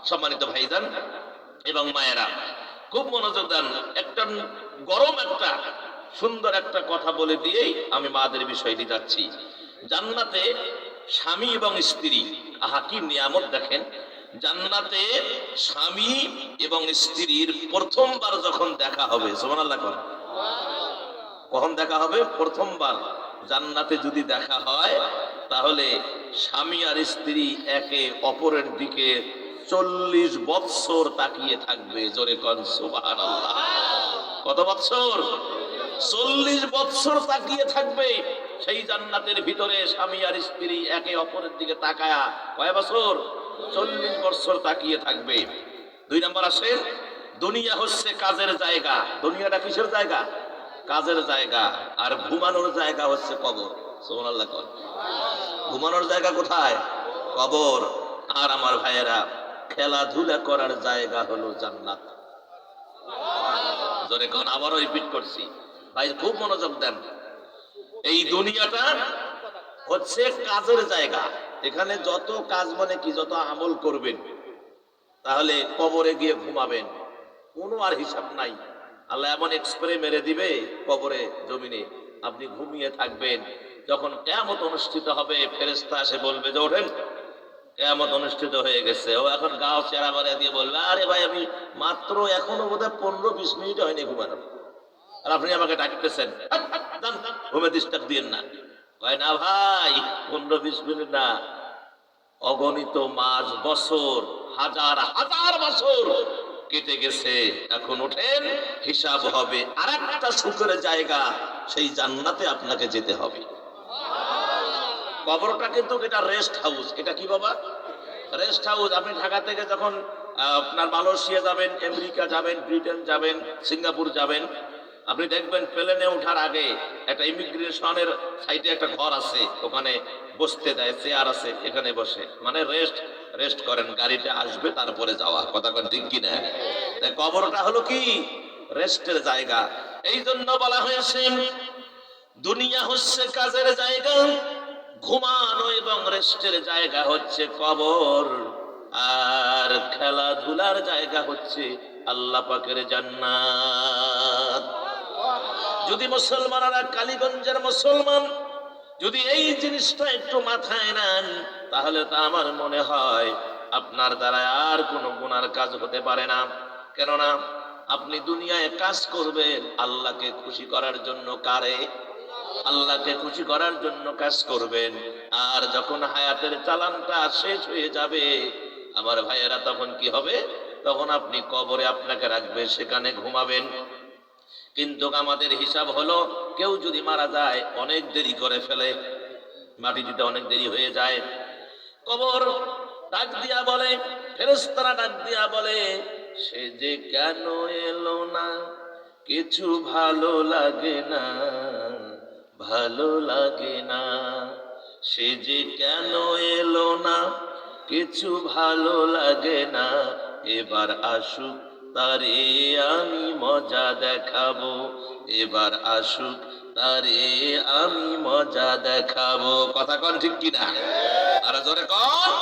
সম্মানিত ভাইজান এবং মায়েরা, খুব মনোযোগ দেন। একটা গরম একটা সুন্দর একটা কথা বলে দিয়েই আমি মাদের বিষয়টি যাচ্ছি। জান্নাতে স্বামী এবং স্ত্রী, আহা কি নিয়ামত দেখেন। জান্নাতে স্বামী এবং স্ত্রীর প্রথমবার যখন দেখা হবে, সুবহানাল্লাহ কোন, কখন দেখা হবে? প্রথমবার জান্নাতে যদি দেখা হয়, তাহলে স্বামী আর স্ত্রী একে অপরের দিকে 40 বৎসর তাকিয়ে থাকবে। জোরে কোন সুবহানাল্লাহ। কত বৎসর? 40 বৎসর তাকিয়ে থাকবে। সেই জান্নাতের ভিতরে স্বামী আর স্ত্রী একে অপরের দিকে তাকায়া কয় বছর? 40 বছর তাকিয়ে থাকবে। 2 নম্বর আসে, দুনিয়া হচ্ছে কাজের জায়গা। দুনিয়াটা কিসের জায়গা? কাজের জায়গা। আর ঘুমানোর জায়গা হচ্ছে কবর। সুবহানাল্লাহ কোন। ঘুমানোর জায়গা কোথায়? কবর। আর আমার ভাইয়েরা, খেলাধুলা করার জায়গা হলো জান্নাত। জোরে কোন, আবারও রিপিট করছি ভাই, খুব মনোযোগ দেন। এই দুনিয়াটা হচ্ছে কাজের জায়গা। এখানে যত কাজ মানে কি, যত আমল করবেন, তাহলে কবরে গিয়ে ঘুমাবেন, কোনো আর হিসাব নাই। আল্লাহ এমন এক্সপ্রে মেরে দিবে কবরে জমিনে, আপনি ঘুমিয়ে থাকবেন। যখন কিয়ামত অনুষ্ঠিত হবে, ফেরেশতা এসে বলবে যে ওঠেন, কিয়ামত অনুষ্ঠিত হয়ে গেছে। ও এখন গাও চেরা মারা দিয়ে বলবে, আরে ভাই আমি মাত্র এখনো বোধহয় 15-20 মিনিট হয়নি ঘুমানো, আর আপনি আমাকে ডাকতেছেন, ঘুমে ডিস্টার্ব দিয়েন না। কয় না ভাই, 15-20 মিনিট না, অগণিত মাস, বছর, হাজার হাজার বছর কেটে গেছে। এখন ওঠেন, হিসাব হবে। আর একটা সুখের জায়গা, সেই জান্নাতে আপনাকে যেতে হবে। কবরটা কিন্তু এটা রেস্ট হাউস। এটা কি বাবা? Rest house. আপনি ঢাকা থেকে যখন আপনার মালয়েশিয়া যাবেন, আমেরিকা যাবেন, ব্রিটেন যাবেন, সিঙ্গাপুর যাবেন, আপনি দেখবেন প্লেনে ওঠার আগে একটা ইমিগ্রেশনের সাইডে একটা ঘর আছে, ওখানে বসতে দেয়, চেয়ার আছে, এখানে বসে মানে রেস্ট করেন, গাড়িটা আসবে তারপরে যাওয়া। কথা কোন ঠিক কিনা? তাই কবরটা হলো কি? রেস্টের জায়গা। এই জন্য বলা হয়েছে দুনিয়া হচ্ছে কাজের জায়গা, ঘুমানো এবং রেস্টের জায়গা হচ্ছে কবর, আর খেলাধুলার জায়গা হচ্ছে আল্লাহ পাকের জান্নাত। যদি মুসলমানরা, কালীগঞ্জের মুসলমান যদি এই জিনিসটা একটু মাথায় নেন, তাহলে তা আমার মনে হয় আপনার দ্বারা আর কোনো গুনার কাজ হতে পারে না। কেননা আপনি দুনিয়ায় কাজ করবেন আল্লাহকে খুশি করার জন্য। কারে? আল্লাহকে খুশি করার জন্য কাজ করবেন। আর যখন হায়াতের চালানটা শেষ হয়ে যাবে আমার ভাইয়েরা, তখন কি হবে? তখন আপনি কবরে আপনাকে রাখবে, সেখানে ঘুমাবেন। কিন্তু আমাদের হিসাব হলো, কেউ যদি মারা যায় অনেক দেরি করে ফেলে, মাটি দিতে অনেক দেরি হয়ে যায়। কবর ডাক দিয়া বলে, ফেরেশতারা ডাক দিয়া বলে, সে যে কেন এলো না, কিছু ভালো লাগে না, ভালো লাগে না। সে যে কেন এলো না, কিছু ভালো লাগে না। এবার আসুক তারে আমি মজা দেখাবো, এবার আসুক তারে আমি মজা দেখাবো। কথা কোন ঠিক কিনা? আর জোরে কোন।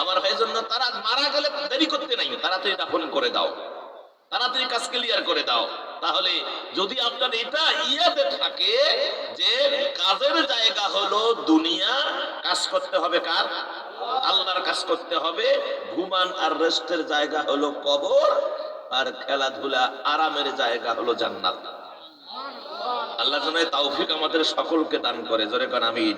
আমার ভাই জন্য তারা মারা গেলে দেরি করতে নাই, তাড়াতাড়ি দাফন করে দাও, তাড়াতাড়ি কাজ ক্লিয়ার করে দাও। তাহলে যদি আপনার এটা ইয়াতে থাকে যে কাজের জায়গা হলো দুনিয়া, কাজ করতে হবে কার? আল্লাহর কাজ করতে হবে। ঘুমান আর রেস্টের জায়গা হলো কবর, আর খেলাধুলা আরামের জায়গা হলো জান্নাত। আল্লাহ যেন তৌফিক আমাদের সকলকে দান করে। জোরে কোন আমিন।